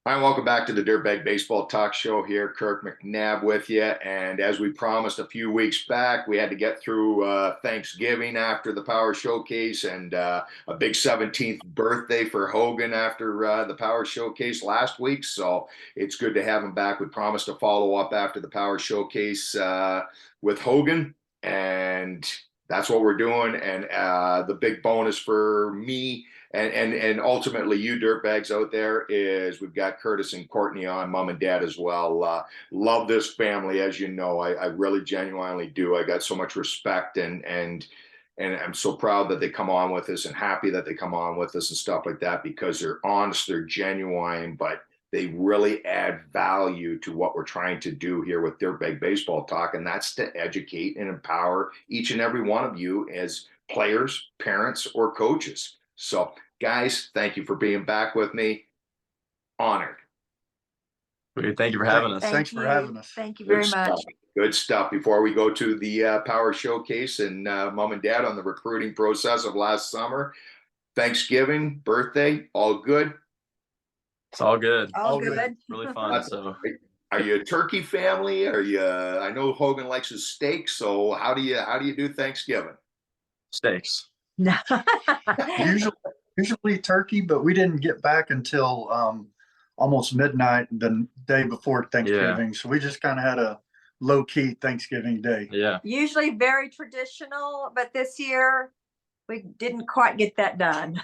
Hi, and welcome back to the Dirtbag Baseball Talk Show here. Kirk McNabb with you. And as we promised a few weeks back, we had to get through Thanksgiving after the Power Showcase and a big 17th birthday for Hogan after the Power Showcase last week. So it's good to have him back. We promised to follow up after the Power Showcase with Hogan. And that's what we're doing. And the big bonus for me and ultimately you dirtbags out there is we've got Curtis and Courtney on, mom and dad as well. Love this family, as you know. I really genuinely do. I got so much respect and I'm so proud that they come on with us and happy that they come on with us and stuff like that because they're honest, they're genuine, but they really add value to what we're trying to do here with Dirtbag Baseball Talk, and that's to educate and empower each and every one of you as players, parents, or coaches. So, guys, thank you for being back with me. Honored. Thank you for having us. Thanks for having us. Thank you very much. Good stuff. Before we go to the Power Showcase and mom and dad on the recruiting process of last summer, Thanksgiving, birthday, all good? It's all good. All good. Really fun. So, are you a turkey family? Are you? I know Hogan likes his steak. So how do you do Thanksgiving? steaks. usually turkey, but we didn't get back until almost midnight the day before Thanksgiving. Yeah. So we just kind of had a low-key Thanksgiving day. Yeah. Usually very traditional, but this year we didn't quite get that done.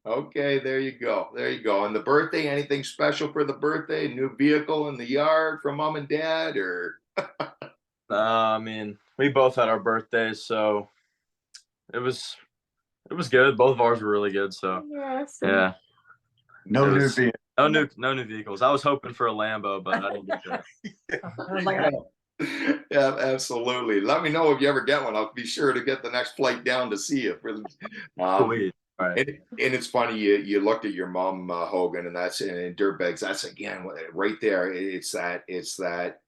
Okay, there you go. There you go. And the birthday, anything special for the birthday? New vehicle in the yard from mom and dad, or? I mean, we both had our birthdays, so it was good. Both of ours were really good. So yes. Yeah. No new vehicles. No new vehicles. I was hoping for a Lambo, but I didn't get that. Yeah, absolutely. Let me know if you ever get one. I'll be sure to get the next flight down to see you. Right. And it's funny you looked at your mom, Hogan, and that's in Dirtbags. That's again right there. It's that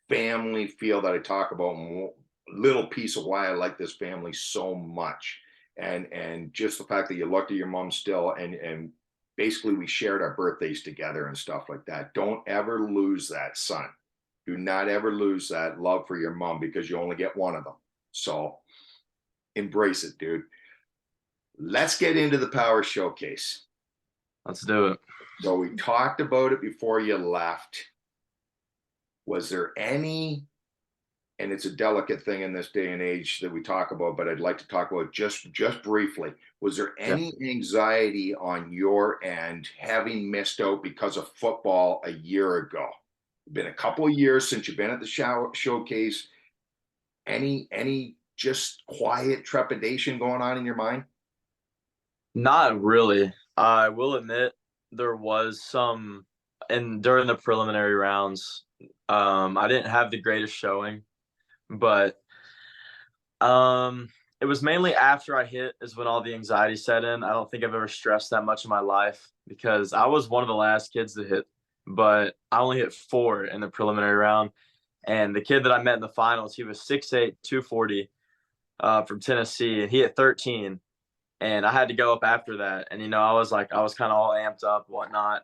family feel that I talk about. Little piece of why I like this family so much, and just the fact that you looked at your mom still, and basically we shared our birthdays together and stuff like that. Don't ever lose that, son. Do not ever lose that love for your mom because you only get one of them. So embrace it, dude. Let's get into the Power Showcase. Let's do it. So we talked about it before you left. Was there any, and it's a delicate thing in this day and age that we talk about, but I'd like to talk about just briefly. Was there any anxiety on your end having missed out because of football a year ago? It's been a couple of years since you've been at the showcase. Any just quiet trepidation going on in your mind? Not really. I will admit there was some, and during the preliminary rounds, I didn't have the greatest showing, but it was mainly after I hit is when all the anxiety set in. I don't think I've ever stressed that much in my life because I was one of the last kids to hit, but I only hit 4 in the preliminary round. And the kid that I met in the finals, he was 6'8", 240 from Tennessee, and he hit 13. And I had to go up after that. And, I was kind of all amped up, whatnot.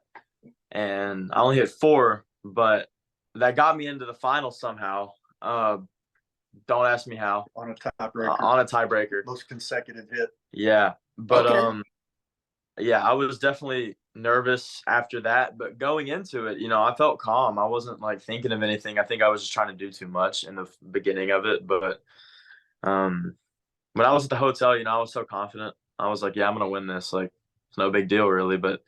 And I only hit 4, but that got me into the final somehow. Don't ask me how. On a tiebreaker. On a tiebreaker. Most consecutive hit. Yeah. But, okay. I was definitely nervous after that. But going into it, I felt calm. I wasn't, thinking of anything. I think I was just trying to do too much in the beginning of it. But when I was at the hotel, I was so confident. I was like, yeah, I'm going to win this. It's no big deal really. But,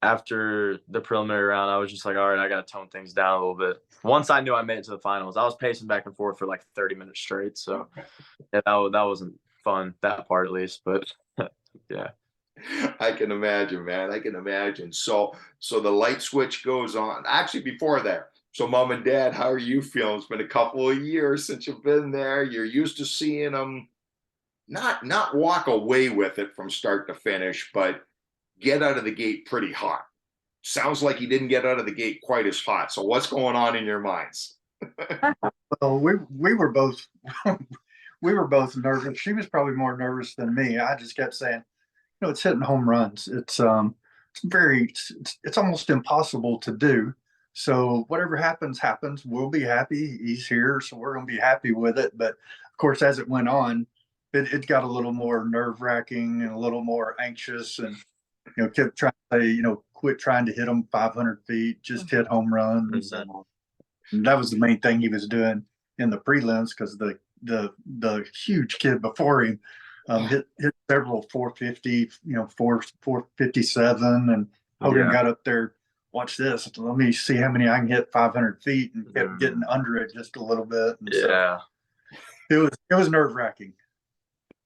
after the preliminary round, I was just like, all right, I got to tone things down a little bit. Once I knew I made it to the finals, I was pacing back and forth for 30 minutes straight. So yeah, that wasn't fun, that part at least. But yeah. I can imagine, man. I can imagine. So the light switch goes on. Actually, before that, so mom and dad, how are you feeling? It's been a couple of years since you've been there. You're used to seeing them not walk away with it from start to finish, but get out of the gate pretty hot. Sounds like you didn't get out of the gate quite as hot. So what's going on in your minds? Well, we were both nervous. She was probably more nervous than me. I just kept saying, it's hitting home runs. It's it's almost impossible to do. So whatever happens, happens. We'll be happy. He's here, so we're going to be happy with it. But of course, as it went on, it got a little more nerve wracking and a little more anxious, and kept trying to say, quit trying to hit them 500 feet, just hit home runs. And that was the main thing he was doing in the prelims, because the huge kid before him hit several 450, 457, and Hogan got up there. Watch this. Let me see how many I can hit 500 feet, and kept getting under it just a little bit. And so it was nerve wracking.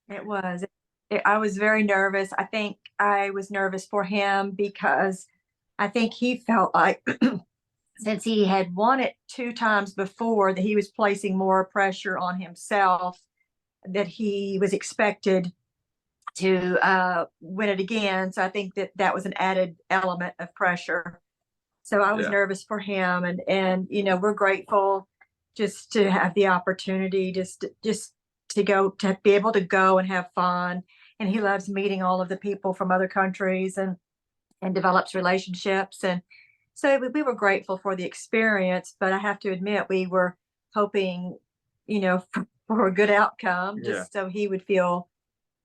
It was. I was very nervous. I think I was nervous for him because I think he felt like since he had won it 2 times before, that he was placing more pressure on himself, that he was expected to win it again. So I think that was an added element of pressure. So I was nervous for him, and we're grateful just to have the opportunity, just to be able to go and have fun. And he loves meeting all of the people from other countries and develops relationships. And so we were grateful for the experience, but I have to admit, we were hoping, for a good outcome, just so he would feel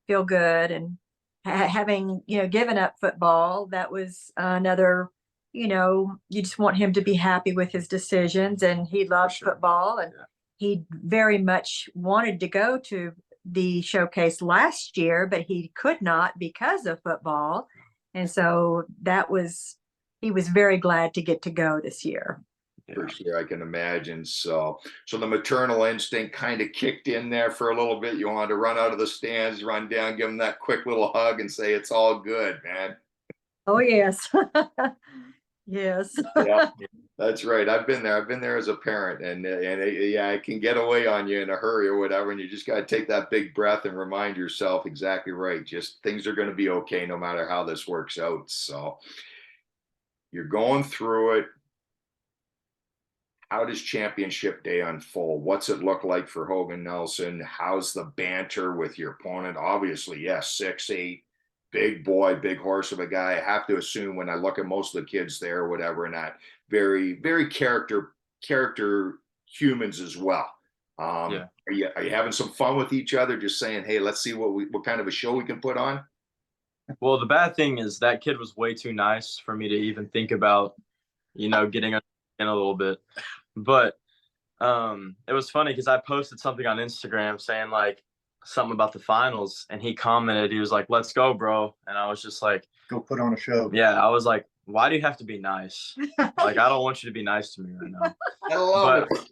good. And having, given up football, that was another, you just want him to be happy with his decisions, and he loved football, and he very much wanted to go to the showcase last year, but he could not because of football. And so he was very glad to get to go this year. For sure, I can imagine. So the maternal instinct kind of kicked in there for a little bit. You wanted to run out of the stands, run down, give him that quick little hug, and say, "It's all good, man." Oh, yes. Yes. Yeah, that's right. I've been there. I've been there as a parent, and it can get away on you in a hurry or whatever, and you just got to take that big breath and remind yourself, exactly right. Just things are going to be okay no matter how this works out. So you're going through it. How does championship day unfold? What's it look like for Hogan Nelson? How's the banter with your opponent? Obviously, yes, 6'8", big boy, big horse of a guy. I have to assume, when I look at most of the kids there or whatever, not very, very character humans as well. Are you having some fun with each other? Just saying, hey, let's see what kind of a show we can put on? Well, the bad thing is that kid was way too nice for me to even think about, getting in a little bit. But it was funny because I posted something on Instagram saying like something about the finals, and he commented, he was like, "Let's go, bro." And I was just like, "Go put on a show." Yeah, I was like, why do you have to be nice? Like, I don't want you to be nice to me right now. I love it.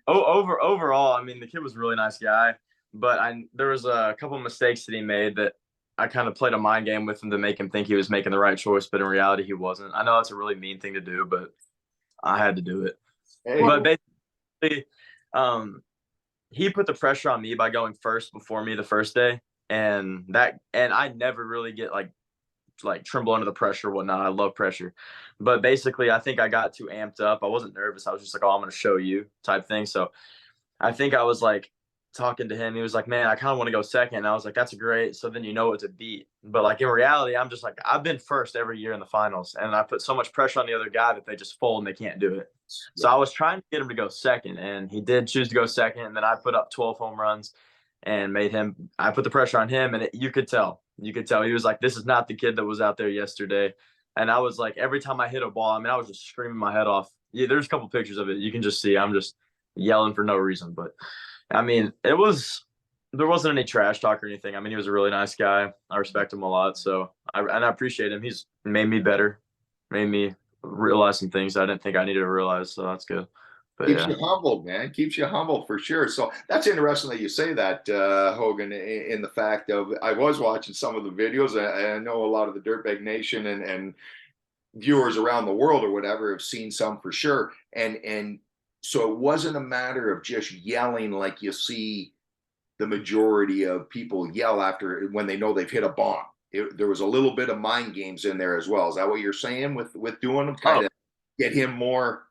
Overall, I mean, the kid was a really nice guy, but there was a couple of mistakes that he made that I kind of played a mind game with him to make him think he was making the right choice, but in reality, he wasn't. I know that's a really mean thing to do, but I had to do it. Hey. But basically, he put the pressure on me by going first before me the first day, and I never really get like tremble under the pressure or whatnot. I love pressure, but basically, I think I got too amped up. I wasn't nervous. I was just like, "Oh, I'm going to show you" type thing. So I think I was like talking to him. He was like, "Man, I kind of want to go second." And I was like, "That's great. So then you know what to beat." But like in reality, I'm just like, I've been first every year in the finals, and I put so much pressure on the other guy that they just fold and they can't do it. So I was trying to get him to go second, and he did choose to go second. And then I put up 12 home runs and I put the pressure on him, and you could tell he was like, "This is not the kid that was out there yesterday." And I was like, every time I hit a ball, I mean, I was just screaming my head off. Yeah, there's a couple pictures of it. You can just see I'm just yelling for no reason. But I mean, there wasn't any trash talk or anything. I mean, he was a really nice guy. I respect him a lot. So I appreciate him. He's made me better, made me realize some things I didn't think I needed to realize. So that's good. But keeps you humbled, man. Keeps you humble for sure. So that's interesting that you say that, Hogan, in the fact of, I was watching some of the videos. I know a lot of the Dirtbag Nation and viewers around the world or whatever have seen some for sure. And so it wasn't a matter of just yelling like you see the majority of people yell after when they know they've hit a bomb. There was a little bit of mind games in there as well. Is that what you're saying with doing them? Kind of get him more.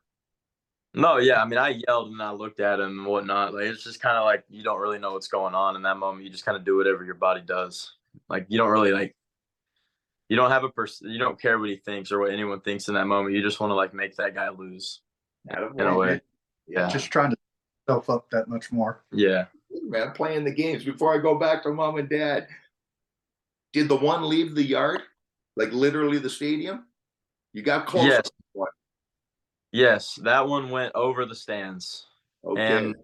No, yeah. I mean, I yelled and I looked at him and whatnot. Like, it's just kind of like you don't really know what's going on in that moment. You just kind of do whatever your body does. Like, you don't really you don't have a person, you don't care what he thinks or what anyone thinks in that moment. You just want to like make that guy lose in a way. Yeah. Just trying to self up that much more. Yeah. Man, playing the games. Before I go back to mom and dad, did the one leave the yard, like literally the stadium? You got close. Yes. Yes, that one went over the stands. Okay. And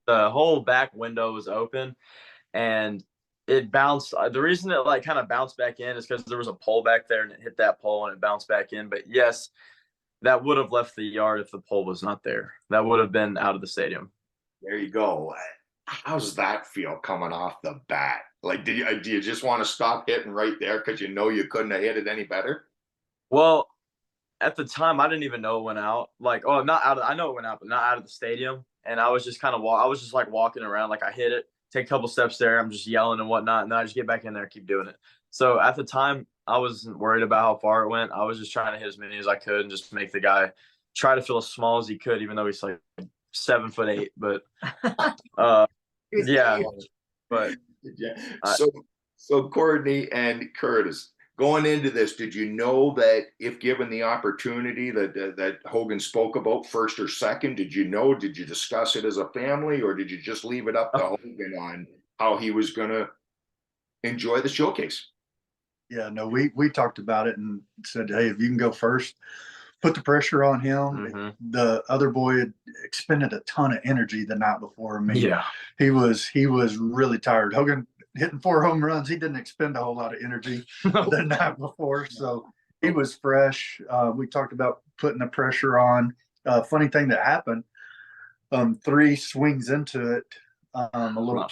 the whole back window was open, and it bounced. The reason it like kind of bounced back in is because there was a pole back there, and it hit that pole, and it bounced back in. But yes, that would have left the yard if the pole was not there. That would have been out of the stadium. There you go. How's that feel coming off the bat? Like, do you just want to stop hitting right there because you know you couldn't have hit it any better? Well, at the time, I didn't even know it went out. Like, oh, not out of, I know it went out, but not out of the stadium. And I was just kind of I was just like walking around, like I hit it, take a couple steps there, I'm just yelling and whatnot, and then I just get back in there and keep doing it. So at the time, I wasn't worried about how far it went. I was just trying to hit as many as I could and just make the guy try to feel as small as he could, even though he's like 7'8". But yeah, but Yeah. So Courtney and Curtis, going into this, did you know that if given the opportunity that Hogan spoke about, first or second, did you discuss it as a family, or did you just leave it up to Hogan on how he was going to enjoy the showcase? Yeah, no, we talked about it and said, hey, if you can go first, put the pressure on him. Mm-hmm. The other boy had expended a ton of energy the night before. I mean, yeah, he was really tired. Hogan hitting 4 home runs. He didn't expend a whole lot of energy the night before, so he was fresh. We talked about putting the pressure on. Funny thing that happened, 3 swings into it. A little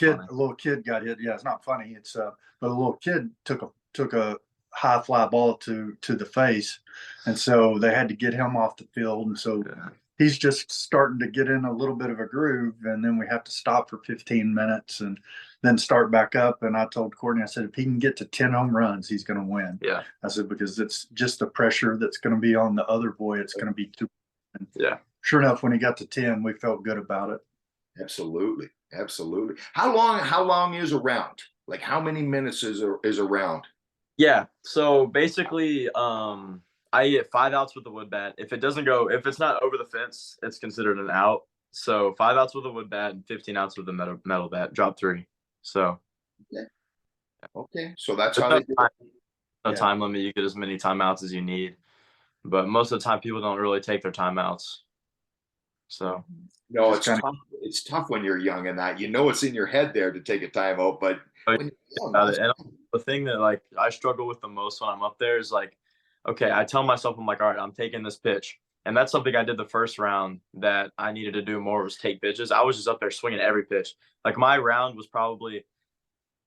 kid got hit. Yeah, it's not funny. It's but a little kid took a high fly ball to the face, and so they had to get him off the field. And so he's just starting to get in a little bit of a groove, and then we have to stop for 15 minutes and then start back up. And I told Courtney, I said, if he can get to 10 home runs, he's going to win. Yeah. I said, because it's just the pressure that's going to be on the other boy. It's going to be too. And yeah. Sure enough, when he got to 10, we felt good about it. Absolutely. Absolutely. How long is a round? Like, how many minutes is a round? Yeah. So basically, I get 5 outs with the wood bat. If it's not over the fence, it's considered an out. So 5 outs with a wood bat and 15 outs with a metal bat. Drop 3. So. Okay. So that's how they do it. No time limit. You get as many timeouts as you need, but most of the time people don't really take their timeouts. So. No, it's tough when you're young and that, it's in your head there to take a timeout, but when you're young, and the thing that like I struggle with the most when I'm up there is like, okay, I tell myself, I'm like, all right, I'm taking this pitch. And that's something I did the first round that I needed to do more, was take pitches. I was just up there swinging every pitch. Like my round was probably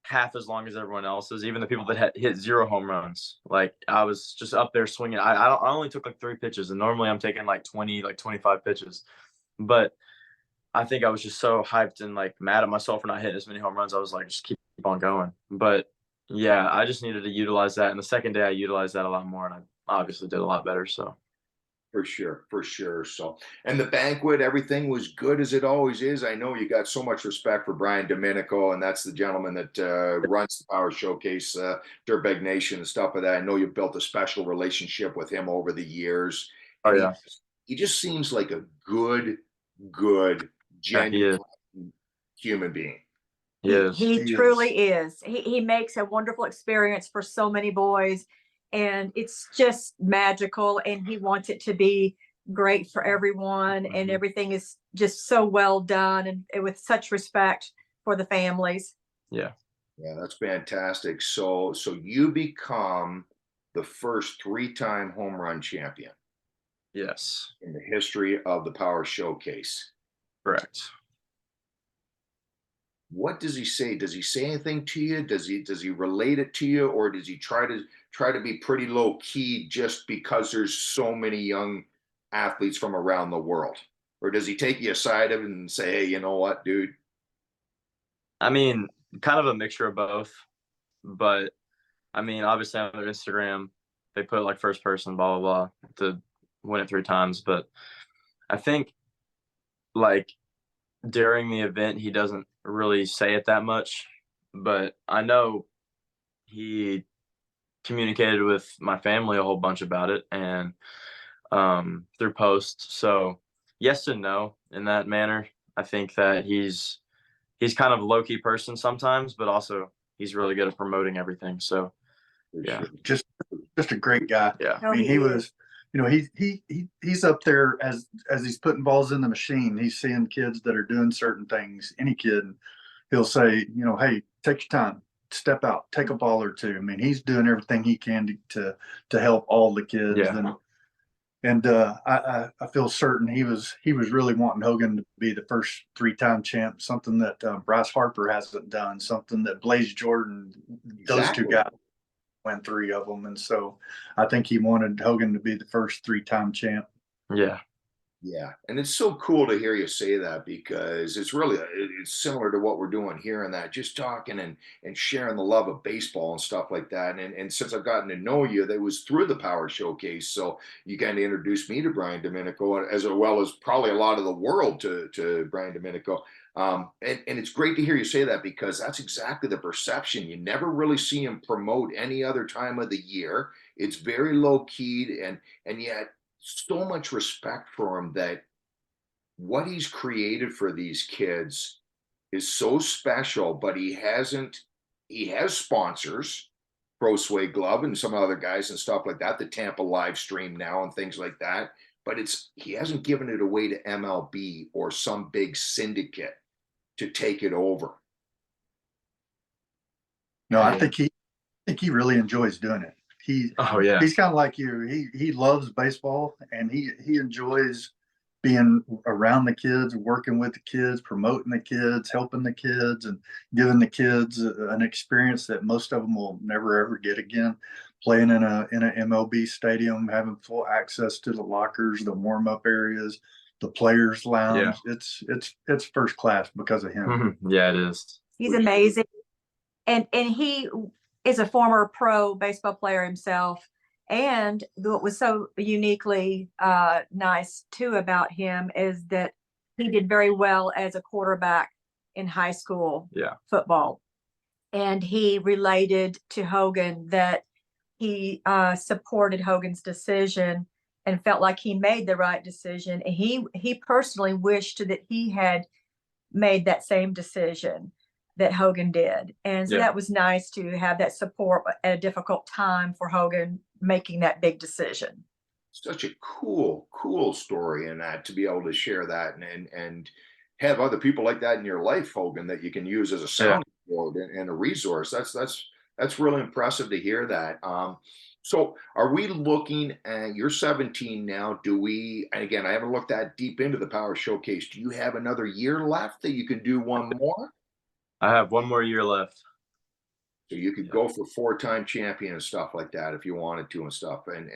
half as long as everyone else's, even the people that had hit 0 home runs. Like I was just up there swinging. I only took like 3 pitches, and normally I'm taking like 20, like 25 pitches. But I think I was just so hyped and like mad at myself for not hitting as many home runs. I was like, just keep on going. But yeah, I just needed to utilize that. And the second day I utilized that a lot more, and I obviously did a lot better. So. For sure. So, and the banquet, everything was good as it always is. I know you got so much respect for Brian Domenico, and that's the gentleman that runs the Power Showcase, Dirtbag Nation and stuff like that. I know you built a special relationship with him over the years. Oh, yeah. He just seems like a good, genuine human being. He truly is. He makes a wonderful experience for so many boys, and it's just magical, and he wants it to be great for everyone, and everything is just so well done and with such respect for the families. Yeah, that's fantastic. So you become the first 3-time home run champion. Yes. In the history of the Power Showcase. Correct. What does he say? Does he say anything to you? Does he relate it to you, or does he try to be pretty low key just because there's so many young athletes from around the world? Or does he take you aside of it and say, hey, you know what, dude? I mean, kind of a mixture of both. But I mean, obviously on their Instagram, they put like first person, blah, blah, blah, to win it 3 times. But I think like during the event, he doesn't really say it that much, but I know he communicated with my family a whole bunch about it, and through posts. So yes and no in that manner. I think that he's kind of a low key person sometimes, but also he's really good at promoting everything. So For yeah, sure. Just a great guy. yeah, Oh, I mean, he he is. was, he's up there as he's putting balls in the machine. He's seeing kids that are doing certain things. Any kid, he'll say, hey, take your time, step out, take a ball or two. I mean, he's doing everything he can to help all the kids. Yeah. And I feel certain he was really wanting Hogan to be the first 3-time champ, something that Bryce Harper hasn't done, something that Blaze Jordan, those two Exactly. guys won 3 of them, and so I think he wanted Hogan to be the first 3-time champ. yeah, Yeah, and it's so cool to hear you say that because it's really it's similar to what we're doing here and that just talking and sharing the love of baseball and stuff like that. And since I've gotten to know you, that was through the Power Showcase. So you kind of introduced me to Brian Domenico as well as probably a lot of the world to Brian Domenico. And it's great to hear you say that because that's exactly the perception. You never really see him promote any other time of the year. It's very low keyed and yet so much respect for him that what he's created for these kids is so special, but he has sponsors, Pro Suede Glove and some other guys and stuff like that, the Tampa live stream now and things like that. But he hasn't given it away to MLB or some big syndicate to take it over. No, I Yeah. think he really enjoys doing it. oh yeah, He's kind of like you. He loves baseball, and he enjoys being around the kids, working with the kids, promoting the kids, helping the kids, and giving the kids an experience that most of them will never ever get again. Playing in an MLB stadium, having full access to the lockers, the warm up areas, the players' lounge. It's first class because of him. yeah, it is. He's amazing. And he is a former pro baseball player himself. And what was so uniquely nice too about him is that he did very well as a quarterback in high school Yeah. football. And he related to Hogan that he supported Hogan's decision and felt like he made the right decision. And he personally wished that he had made that same decision that Hogan did. And so Yeah. that was nice to have that support at a difficult time for Hogan making that big decision. Such a cool story in that to be able to share that and have other people like that in your life, Hogan, that you can use as a sounding board and a resource. That's really impressive to hear that. So are we looking at you're 17 now? Do we, and again, I haven't looked that deep into the Power Showcase. Do you have another year left that you can do one more? I have one more year left. So you could go for 4-time champion and stuff like that if you wanted to and stuff. And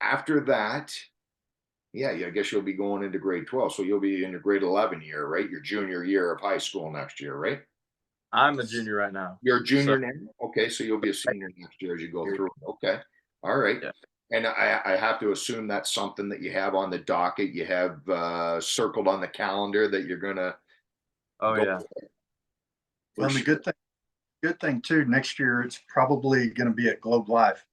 after that, yeah, I guess you'll be going into grade 12. So you'll be in your grade 11 year, right? Your junior year of high school next year, right? I'm a junior right now. You're a junior So- now? Okay, so you'll be a senior next year as you go through. Okay. All right. Yeah. And I have to assume that's something that you have on the docket. You have circled on the calendar that you're gonna Oh go yeah. for it. Well, For the sure. good thing too. Next year, it's probably going to be at Globe Life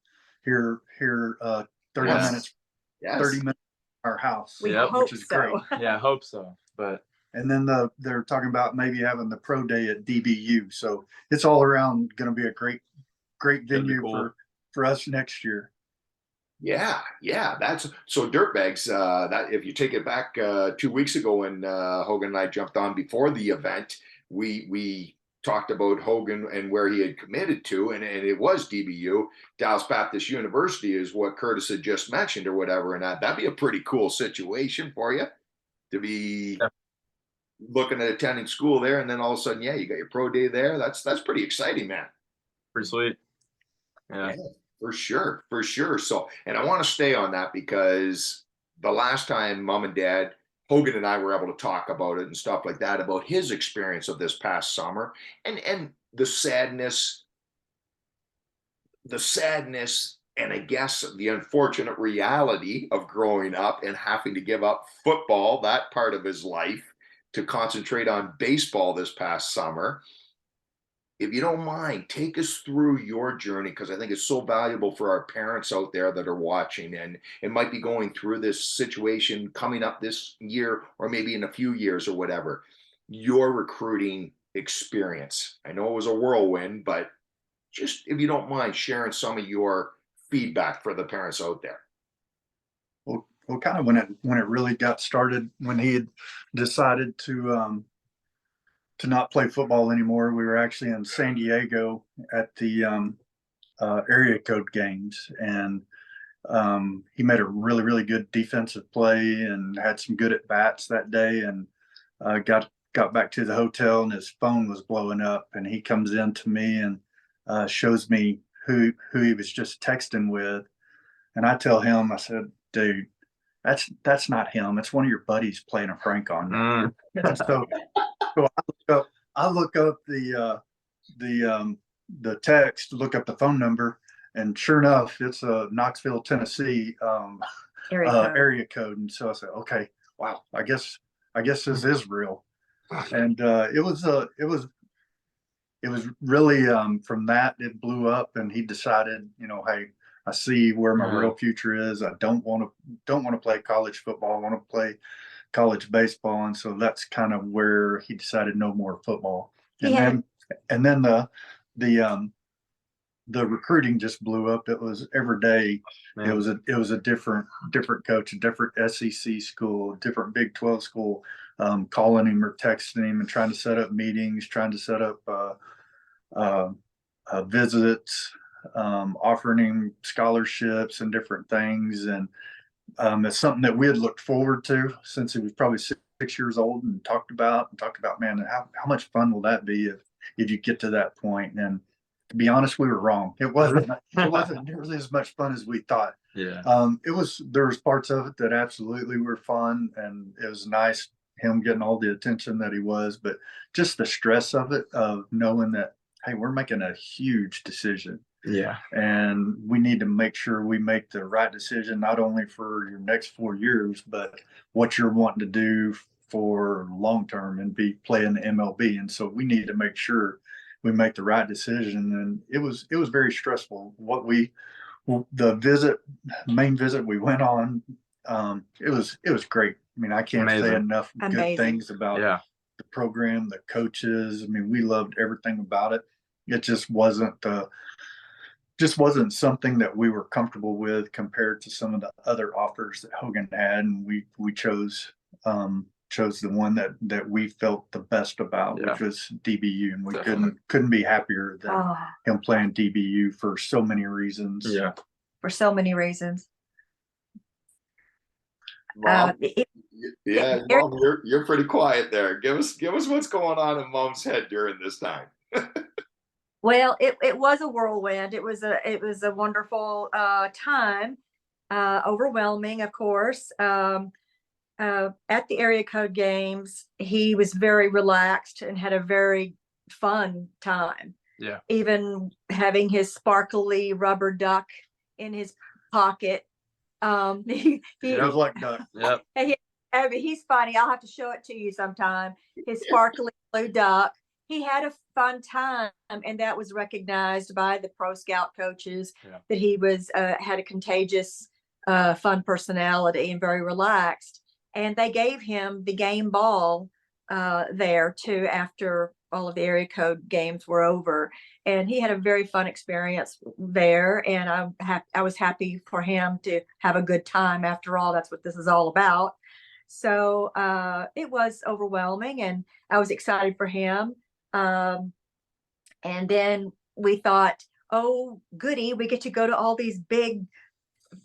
here. 30 Yes. minutes, Yes. 30 minutes from our house, We Yep. hope which is so. great. Yeah, I hope so. But And then they're talking about maybe having the pro day at DBU. So it's all around going to be a great That'd be venue cool. for us next year. Yeah, that's so dirtbags. That if you take it back 2 weeks ago when Hogan and I jumped on before the event, we talked about Hogan and where he had committed to, and it was DBU, Dallas Baptist University, is what Curtis had just mentioned or whatever, and that'd be a pretty cool situation for you to be Yeah. looking at attending school there, and then all of a sudden, yeah, you got your pro day there. That's pretty exciting, man. pretty sweet. Yeah. Yeah, for sure. So, and I want to stay on that because the last time Mom and Dad, Hogan and I were able to talk about it and stuff like that, about his experience of this past summer and the sadness, and I guess the unfortunate reality of growing up and having to give up football, that part of his life, to concentrate on baseball this past summer. if you don't mind, take us through your journey, because I think it's so valuable for our parents out there that are watching and might be going through this situation coming up this year or maybe in a few years or whatever. Your recruiting experience. I know it was a whirlwind, but just if you don't mind sharing some of your feedback for the parents out there. Well, kind of when it really got started, when he had decided to not play football anymore, we were actually in San Diego at the area code games, and he made a really good defensive play and had some good at bats that day, and got back to the hotel, and his phone was blowing up, and he comes in to me and shows me who he was just texting with, and I tell him, I said, dude, that's not him. It's one of your buddies playing a prank on you. So I look up the text, look up the phone number, and sure enough, it's a Knoxville, Tennessee area code. And so I said, okay, wow, I guess this is real. And it was really from that it blew up, and he decided, hey, I see where my real future is. I don't want to play college football. I want to play college baseball, and so that's kind of where he decided no more football. And then the recruiting just blew up. It was every day. Man. It was a different coach, a different SEC school, different Big 12 school, calling him or texting him and trying to set up meetings, trying to set up visits, offering him scholarships and different things. And it's something that we had looked forward to since he was probably 6 years old, and talked about, man, how much fun will that be if you get to that point? And to be honest, we were wrong. It wasn't nearly as much fun as we thought. Yeah. There was parts of it that absolutely were fun, and it was nice him getting all the attention that he was, but just the stress of it, of knowing that, hey, we're making a huge decision. Yeah. And we need to make sure we make the right decision, not only for your next 4 years, but what you're wanting to do for long term and be playing the MLB. And so we need to make sure we make the right decision. And it was very stressful. The main visit we went on, it was great. I mean, I can't say enough good things about the program, the coaches. I mean, we loved everything about it. It just wasn't something that we were comfortable with compared to some of the other offers that Hogan had, and we chose the one that we felt the best about, which was DBU, and we couldn't be happier than him playing DBU for so many reasons. Yeah, for so many reasons. Mom, Mom, you're pretty quiet there. Give us what's going on in Mom's head during this time. Well, it was a whirlwind. It was a wonderful time, overwhelming, of course. At the area code games, he was very relaxed and had a very fun time. Yeah. Even having his sparkly rubber duck in his pocket. He was like duck. Yep. I mean, he's funny. I'll have to show it to you sometime. His sparkly blue duck. He had a fun time, and that was recognized by the pro scout coaches that he was had a contagious, fun personality and very relaxed. And they gave him the game ball there too after all of the area code games were over, and he had a very fun experience there. And I was happy for him to have a good time. After all, that's what this is all about. So it was overwhelming, and I was excited for him. And then we thought, oh, goody, we get to go to all these big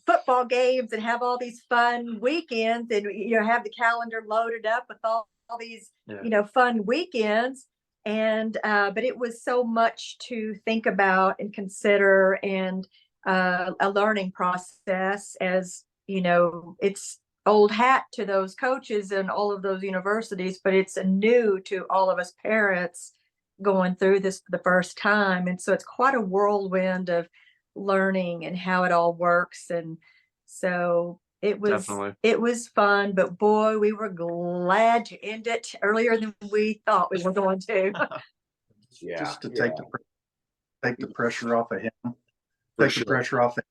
football games and have all these fun weekends, and have the calendar loaded up with all these fun weekends. And but it was so much to think about and consider, and a learning process, as it's old hat to those coaches and all of those universities, but it's new to all of us parents going through this for the first time. And so it's quite a whirlwind of learning and how it all works. And so it was fun, but boy, we were glad to end it earlier than we thought we were going to. Yeah, just to yeah, take the pressure off of him, for take the sure. pressure off of him,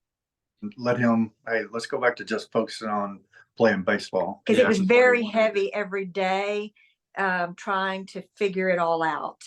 and let him, hey, let's go back to just focusing on playing baseball. Because Yeah. it was very heavy every day, trying to figure it all out.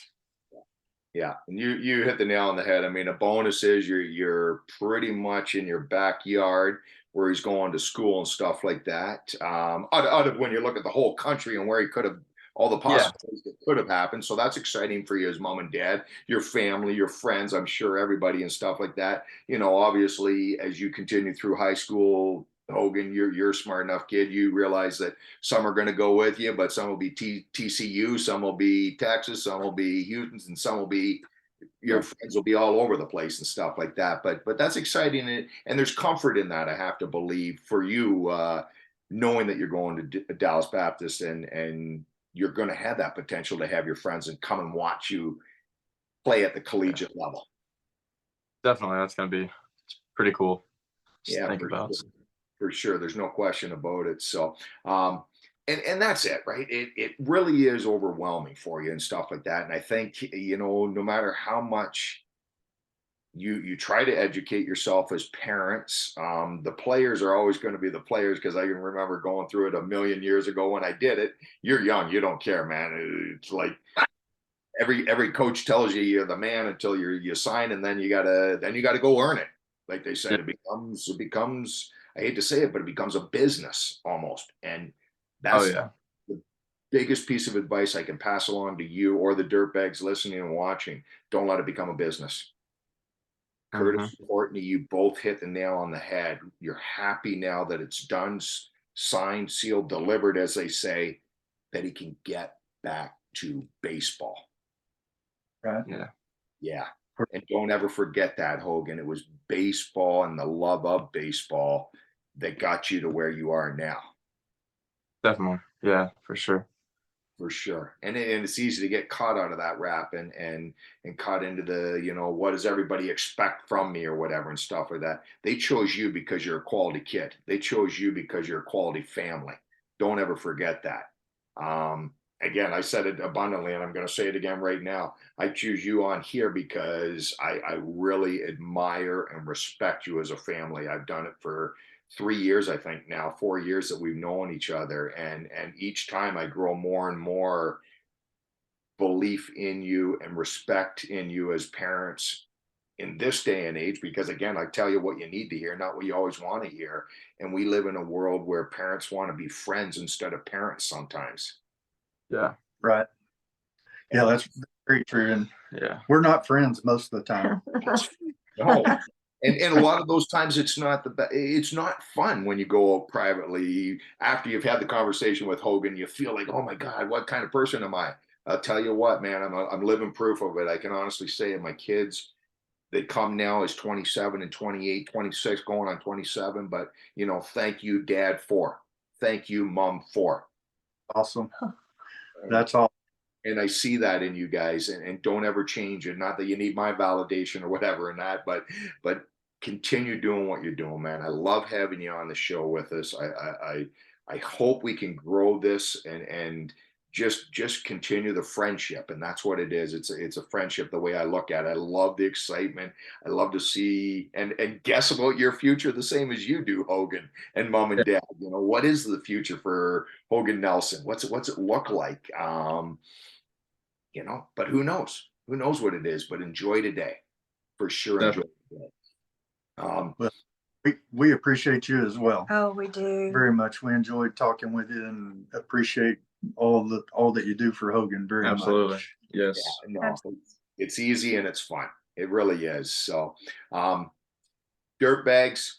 Yeah, and you hit the nail on the head. I mean, a bonus is you're pretty much in your backyard where he's going to school and stuff like that. Out of when you look at the whole country and where he could have all the Yeah. possibilities that could have happened. So that's exciting for you as mom and dad, your family, your friends, I'm sure everybody and stuff like that. You know, obviously, as you continue through high school, Hogan, you're a smart enough kid. You realize that some are going to go with you, but some will be TCU, some will be Texas, some will be Houston's, and some will be your friends will be all over the place and stuff like that. But that's exciting, and there's comfort in that. I have to believe for you, knowing that you're going to Dallas Baptist and you're going to have that potential to have your friends and come and watch you play at the collegiate level. Definitely, that's gonna be pretty cool. Just Yeah, think about. Sure. For sure. There's no question about it. So, and that's it, right? It really is overwhelming for you and stuff like that. And I think, you know, no matter how much you try to educate yourself as parents, the players are always going to be the players, because I can remember going through it a million years ago when I did it. You're young, you don't care, man. It's like every coach tells you you're the man until you sign, and then you gotta go earn it. Like they said, Yeah. it becomes, I hate to say it, but it becomes a business almost. And Oh that's yeah. the biggest piece of advice I can pass along to you or the dirtbags listening and watching. Don't let it become a business. Mhm. Curtis and Courtney, you both hit the nail on the head. You're happy now that it's done, signed, sealed, delivered, as they say, that he can get back to baseball. Right. Yeah. Yeah. And don't ever forget that, Hogan. It was baseball and the love of baseball that got you to where you are now. Definitely. Yeah, for sure. For sure. And it's easy to get caught out of that rap and caught into the, you know, what does everybody expect from me or whatever and stuff like that. They chose you because you're a quality kid. They chose you because you're a quality family. Don't ever forget that. Again, I said it abundantly, and I'm going to say it again right now. I choose you on here because I really admire and respect you as a family. I've done it for 3 years, I think now, 4 years that we've known each other. And each time I grow more and more belief in you and respect in you as parents in this day and age, because again, I tell you what you need to hear, not what you always want to hear. And we live in a world where parents want to be friends instead of parents sometimes. Yeah. Right. Yeah, that's very true. And Yeah. we're not friends most of the time. No. And a lot of those times it's not it's not fun when you go out privately after you've had the conversation with Hogan. You feel like, oh my God, what kind of person am I? I'll tell you what, man, I'm living proof of it. I can honestly say it. My kids, they come now as 27 and 28, 26, going on 27. But you know, thank you, Dad, for. Thank you, Mom, for. Awesome. That's all. And I see that in you guys, and don't ever change it. Not that you need my validation or whatever in that, but continue doing what you're doing, man. I love having you on the show with us. I hope we can grow this and just continue the friendship, and that's what it is. It's a friendship the way I look at it. I love the excitement. I love to see and guess about your future the same as you do, Hogan and Mom and Dad. You know, what is the future for Hogan Nelson? What's it look like? You know, but who knows? Who knows what it is? But enjoy today, for sure. Enjoy today. Well, we appreciate you as well. Oh, we do. Very much. We enjoyed talking with you and appreciate all that you do for Hogan very Absolutely. much. Yes. Yeah, no, it's easy and it's fun. It really is. So, dirtbags,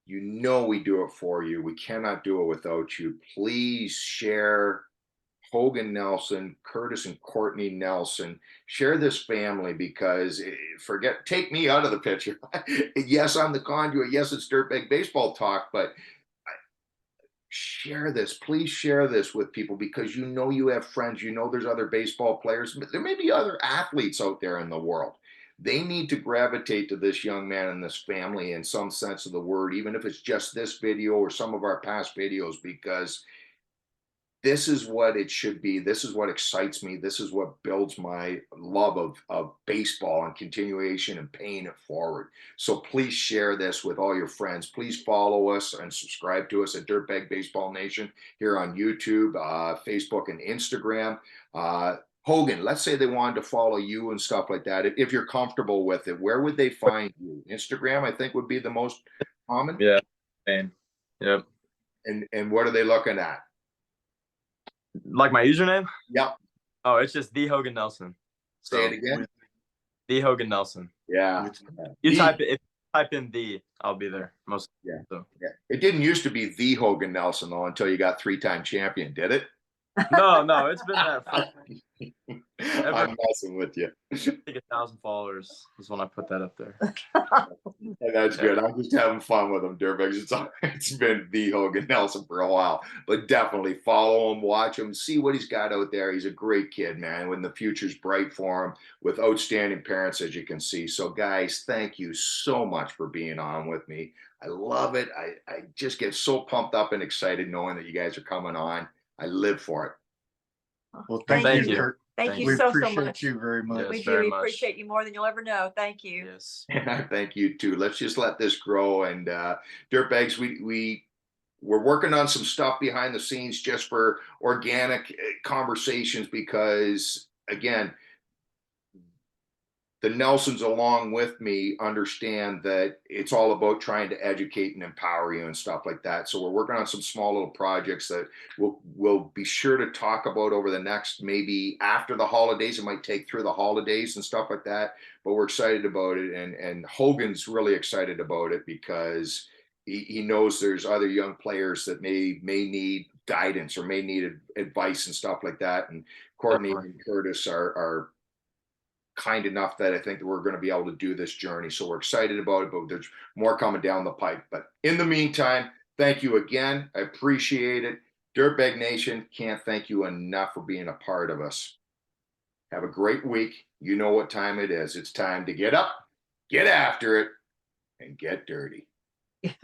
you know we do it for you. We cannot do it without you. Please share Hogan Nelson, Curtis and Courtney Nelson. Share this family, because take me out of the picture. Yes, I'm the conduit. Yes, it's Dirtbag Baseball Talk, but share this. Please share this with people, because you know you have friends. You know there's other baseball players. But there may be other athletes out there in the world. They need to gravitate to this young man and this family in some sense of the word, even if it's just this video or some of our past videos, because this is what it should be. This is what excites me. This is what builds my love of baseball and continuation and paying it forward. So please share this with all your friends. Please follow us and subscribe to us at Dirtbag Baseball Nation here on YouTube, Facebook, and Instagram. Hogan, let's say they wanted to follow you and stuff like that. If you're comfortable with it, where would they find you? Instagram, I think, would be the most common. Yeah. And yep. And what are they looking at? Like my username? Yep. Oh, it's just the Hogan Nelson. Say it again. The Hogan Nelson. Yeah. You type it. If you type in the, I'll be there. Most. Yeah. So. Yeah. It didn't used to be the Hogan Nelson though until you got 3-time champion, did it? No, it's been that. I'm messing with you. I think 1,000 followers is when I put that up there. And that's good. I'm just having fun with him, Dirtbags. It's been the Hogan Nelson for a while, but definitely follow him, watch him, see what he's got out there. He's a great kid, man. When the future's bright for him, with outstanding parents, as you can see. So, guys, thank you so much for being on with me. I love it. I just get so pumped up and excited knowing that you guys are coming on. I live for it. Well, thank you, Kirk. Thank you We so appreciate much. you very much. Yes, We do. very We much. appreciate you more than you'll ever know. Thank you. Yes. And I thank you too. Let's just let this grow. And Dirtbags, we're working on some stuff behind the scenes just for organic conversations because, again, the Nelsons along with me understand that it's all about trying to educate and empower you and stuff like that. So we're working on some small little projects that we'll be sure to talk about over the next, maybe after the holidays. It might take through the holidays and stuff like that, but we're excited about it. And Hogan's really excited about it because he knows there's other young players that may need guidance or may need advice and stuff like that. And Courtney and Curtis are kind enough that I think that we're going to be able to do this journey. So we're excited about it, but there's more coming down the pipe. But in the meantime, thank you again. I appreciate it. Dirtbag Nation, can't thank you enough for being a part of us. Have a great week. You know what time it is. It's time to get up, get after it, and get dirty.